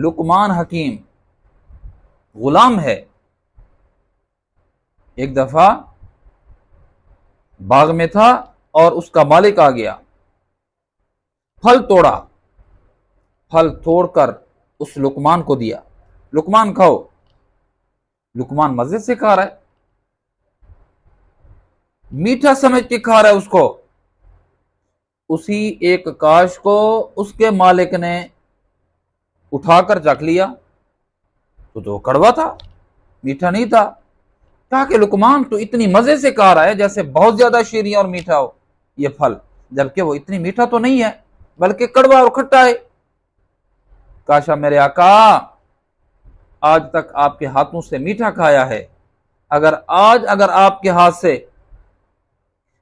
لقمان حکیم غلام ہے. ایک دفعہ باغ میں تھا اور اس کا مالک آ گیا، پھل توڑا، پھل توڑ کر اس لقمان کو دیا، لقمان کھاؤ. لقمان مزے سے کھا رہا ہے، میٹھا سمجھ کے کھا رہا ہے اس کو. اسی ایک کاش کو اس کے مالک نے اٹھا کر چکھ لیا تو کڑوا تھا، میٹھا نہیں تھا. کہا کہ لقمان تو اتنی مزے سے کھا رہا ہے جیسے بہت زیادہ شیریں اور میٹھا ہو یہ پھل، جبکہ وہ اتنی میٹھا تو نہیں ہے بلکہ کڑوا اور کھٹا ہے. کاشا میرے آقا آج تک آپ کے ہاتھوں سے میٹھا کھایا ہے، اگر آپ کے ہاتھ سے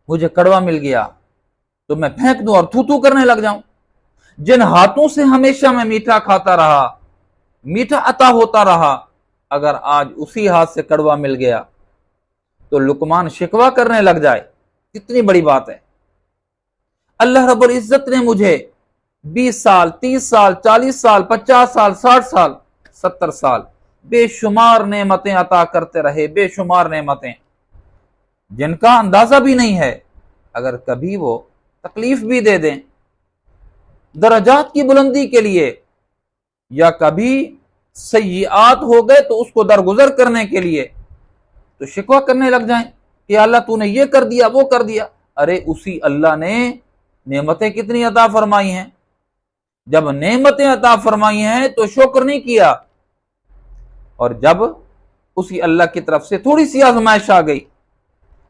مجھے کڑوا مل گیا تو میں پھینک دوں اور تھو تھو کرنے لگ جاؤں. جن ہاتھوں سے ہمیشہ میں میٹھا کھاتا رہا، میٹھا عطا ہوتا رہا، اگر آج اسی ہاتھ سے کڑوا مل گیا تو لقمان شکوہ کرنے لگ جائے، کتنی بڑی بات ہے. اللہ رب العزت نے مجھے 20 سال 30 سال 40 سال 50 سال 60 سال 70 سال بے شمار نعمتیں عطا کرتے رہے، بے شمار نعمتیں جن کا اندازہ بھی نہیں ہے. اگر کبھی وہ تکلیف بھی دے دیں درجات کی بلندی کے لیے، یا کبھی سیئات ہو گئے تو اس کو درگزر کرنے کے لیے، تو شکوہ کرنے لگ جائیں کہ اللہ تو نے یہ کر دیا وہ کر دیا. ارے اسی اللہ نے نعمتیں کتنی عطا فرمائی ہیں، جب نعمتیں عطا فرمائی ہیں تو شکر نہیں کیا، اور جب اسی اللہ کی طرف سے تھوڑی سی آزمائش آ گئی،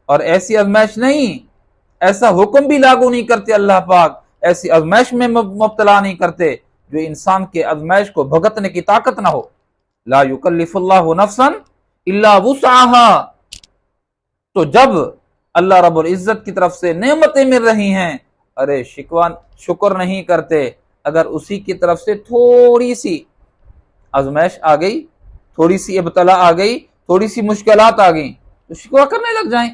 اور ایسی آزمائش نہیں، ایسا حکم بھی لاگو نہیں کرتے اللہ پاک، ایسی آزمائش میں مبتلا نہیں کرتے جو انسان کے آزمائش کو بھگتنے کی طاقت نہ ہو. لا یکلف اللہ نفسا الا وسعها. تو جب اللہ رب العزت کی طرف سے نعمتیں مل رہی ہیں، ارے شکر نہیں کرتے. اگر اسی کی طرف سے تھوڑی سی آزمائش آ گئی، تھوڑی سی ابتلا آ گئی، تھوڑی سی مشکلات آ گئیں تو شکوہ کرنے لگ جائیں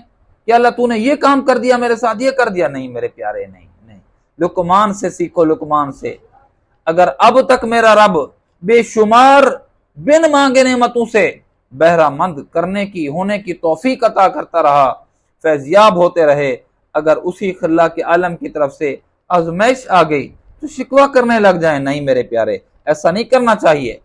کہ اللہ تو نے یہ کام کر دیا میرے ساتھ، یہ کر دیا. نہیں میرے پیارے، نہیں. لقمان سے سیکھو، لقمان سے. اگر اب تک میرا رب بے شمار بن مانگے نعمتوں سے بہرہ مند کرنے کی ہونے کی توفیق عطا کرتا رہا، فیضیاب ہوتے رہے، اگر اسی اللہ کے عالم کی طرف سے آزمائش آ گئی تو شکوہ کرنے لگ جائیں. نہیں میرے پیارے، ایسا نہیں کرنا چاہیے.